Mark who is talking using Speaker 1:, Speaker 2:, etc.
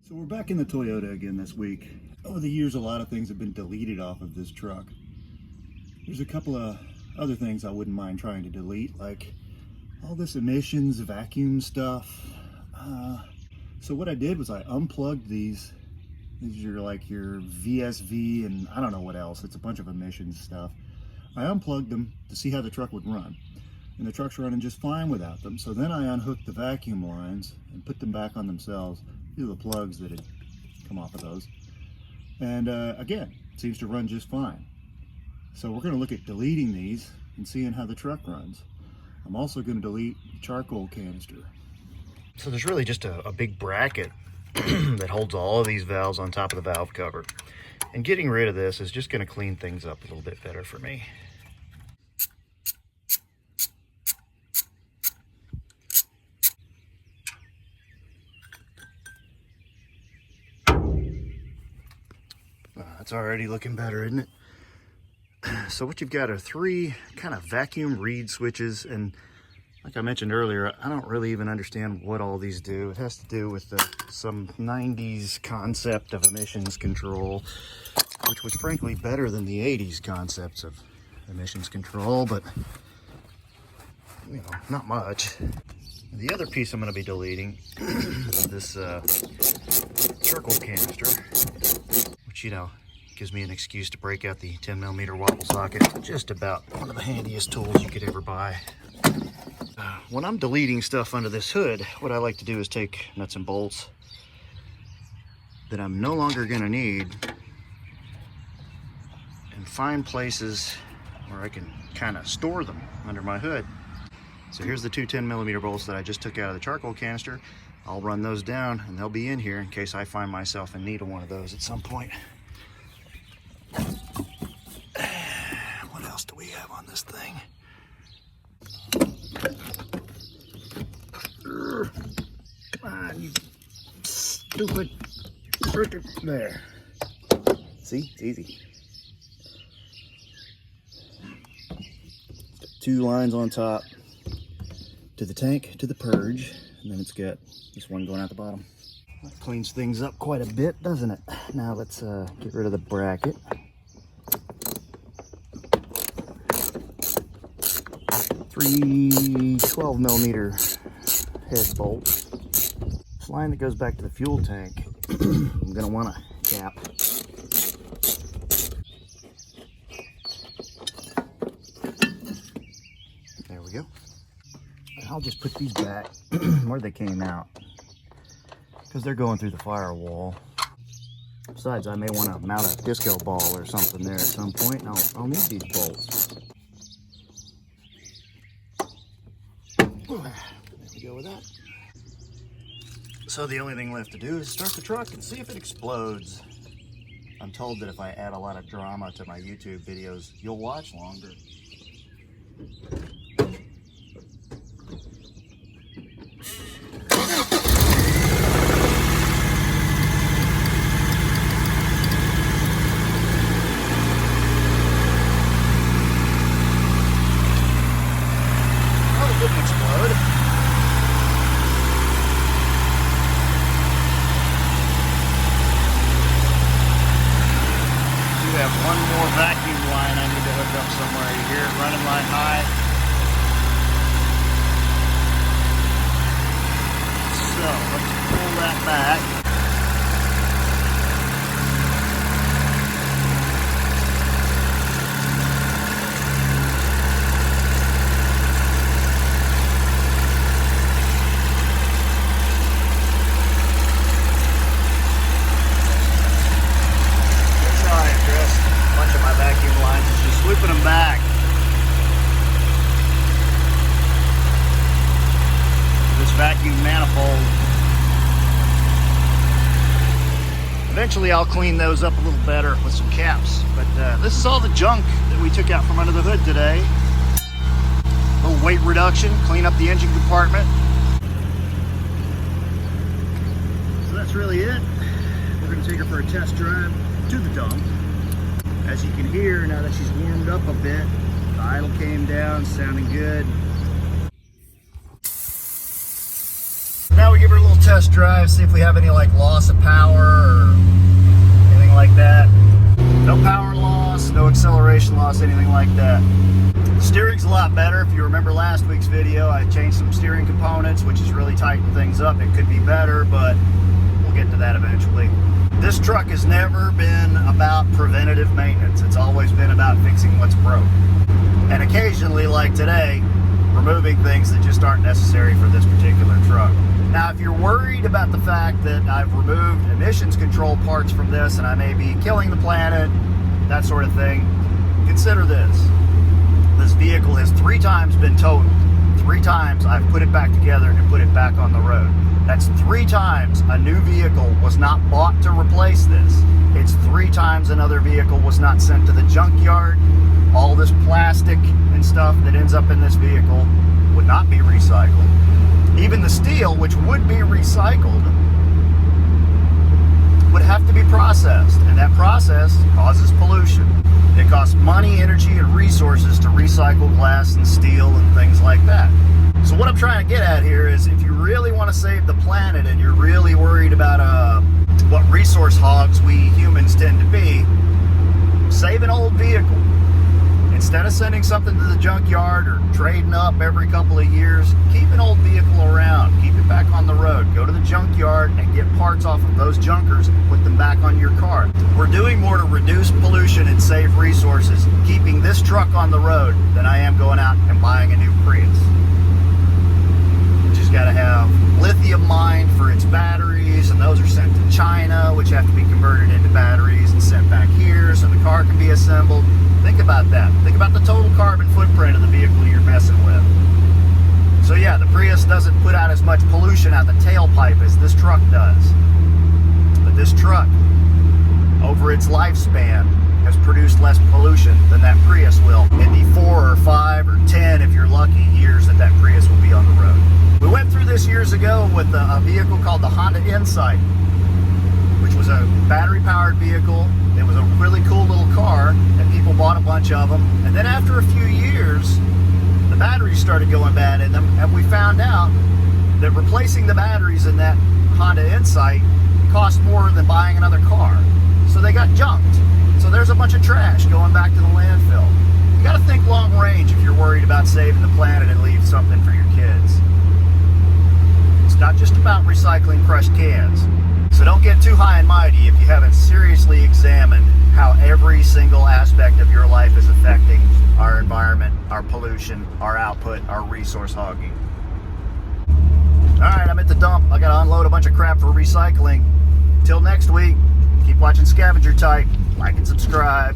Speaker 1: So we're back in the Toyota again this week. Over the years, a lot of things have been deleted off of this truck. There's a couple of other things I wouldn't mind trying to delete, like all this emissions, vacuum stuff. So what I did was I unplugged these. These are like your VSV and I don't know what else. It's a bunch of emissions stuff. I unplugged them to see how the truck would run. And the truck's running just fine without them. So then I unhooked the vacuum lines and put them back on themselves. These are the plugs that had come off of those. And again, it seems to run just fine. So we're going to look at deleting these and seeing how the truck runs. I'm also going to delete the charcoal canister. So there's really just a big bracket that holds all of these valves on top of the valve cover. And getting rid of this is just going to clean things up a little bit better for me. It's already looking better, isn't it? So what you've got are three kind of vacuum reed switches, and like I mentioned earlier, I don't really even understand what all these do. It has to do with some 90s concept of emissions control, which was frankly better than the 80s concepts of emissions control, but you know, not much. The other piece I'm going to be deleting is this charcoal canister, which, you know, gives me an excuse to break out the 10mm wobble socket. Just about one of the handiest tools you could ever buy. When I'm deleting stuff under this hood, what I like to do is take nuts and bolts that I'm no longer going to need and find places where I can kind of store them under my hood. So here's the two 10mm bolts that I just took out of the charcoal canister. I'll run those down and they'll be in here in case I find myself in need of one of those at some point. What else do we have on this thing? Come on, you stupid cricket. There. See, it's easy. Two lines on top to the tank, to the purge, and then it's got this one going out the bottom. That cleans things up quite a bit, doesn't it? Now let's get rid of the bracket. Three 12mm head bolts. This line that goes back to the fuel tank, I'm gonna want to cap. There we go. I'll just put these back where they came out, because they're going through the firewall. Besides, I may want to mount a disco ball or something there at some point, and I'll need these bolts. There we go with that. So the only thing left to do is start the truck and see if it explodes. I'm told that if I add a lot of drama to my YouTube videos, you'll watch longer. One more vacuum line I need to hook up somewhere. You hear it running line high. So let's pull that back. Whipping them back. This vacuum manifold. Eventually I'll clean those up a little better with some caps. But this is all the junk that we took out from under the hood today. A little weight reduction, clean up the engine compartment. So that's really it. We're going to take her for a test drive to the dump. As you can hear, now that she's warmed up a bit, the idle came down, sounding good. Now we give her a little test test drive, see if we have any like loss of power or anything like that. No power loss, no acceleration loss, anything like that. The steering's a lot better. If you remember last week's video, I changed some steering components, which has really tightened things up. It could be better, but we'll get to that eventually. This truck has never been about preventative maintenance. It's always been about fixing what's broke. And occasionally, like today, removing things that just aren't necessary for this particular truck. Now, if you're worried about the fact that I've removed emissions control parts from this and I may be killing the planet, that sort of thing, consider this. This vehicle has 3 times been totaled. 3 times I've put it back together and put it back on the road. That's 3 times a new vehicle was not bought to replace this. It's 3 times another vehicle was not sent to the junkyard. All this plastic and stuff that ends up in this vehicle would not be recycled. Even the steel, which would be recycled, would have to be processed, and that process causes pollution. It costs money, energy, and resources to recycle glass and steel and things like that. So what I'm trying to get at here is, if you really want to save the planet and you're really worried about what resource hogs we humans tend to be, save an old vehicle. Instead of sending something to the junkyard or trading up every couple of years, keep an old vehicle around. Keep it back on the road. Go to the junkyard and get parts off of those junkers and put them back on your car. We're doing more to reduce pollution and save resources keeping this truck on the road than I am going out and buying a new Prius. Just got to have lithium mined for its batteries, and those are sent to China, which have to be converted into batteries and sent back here so the car can be assembled. Think about that. Think about the total carbon footprint of the vehicle you're messing with. So yeah, the Prius doesn't put out as much pollution out the tailpipe as this truck does. But this truck, over its lifespan, has produced less pollution than that Prius will in the 4 or 5 or 10, if you're lucky, years that that Prius will be on the road. We went through this years ago with a vehicle called the Honda Insight, which was a battery-powered vehicle. It was a really cool little car, and people bought a bunch of them. And then after a few years, the batteries started going bad in them, and we found out that replacing the batteries in that Honda Insight cost more than buying another car. So they got junked. So there's a bunch of trash going back to the landfill. You gotta think long range if you're worried about saving the planet and leave something for your kids. It's not just about recycling crushed cans. So don't get too high and mighty if you haven't seriously examined how every single aspect of your life is affecting our environment, our pollution, our output, our resource hogging. All right, I'm at the dump. I got to unload a bunch of crap for recycling. Till next week, keep watching Scavenger Type. Like and subscribe.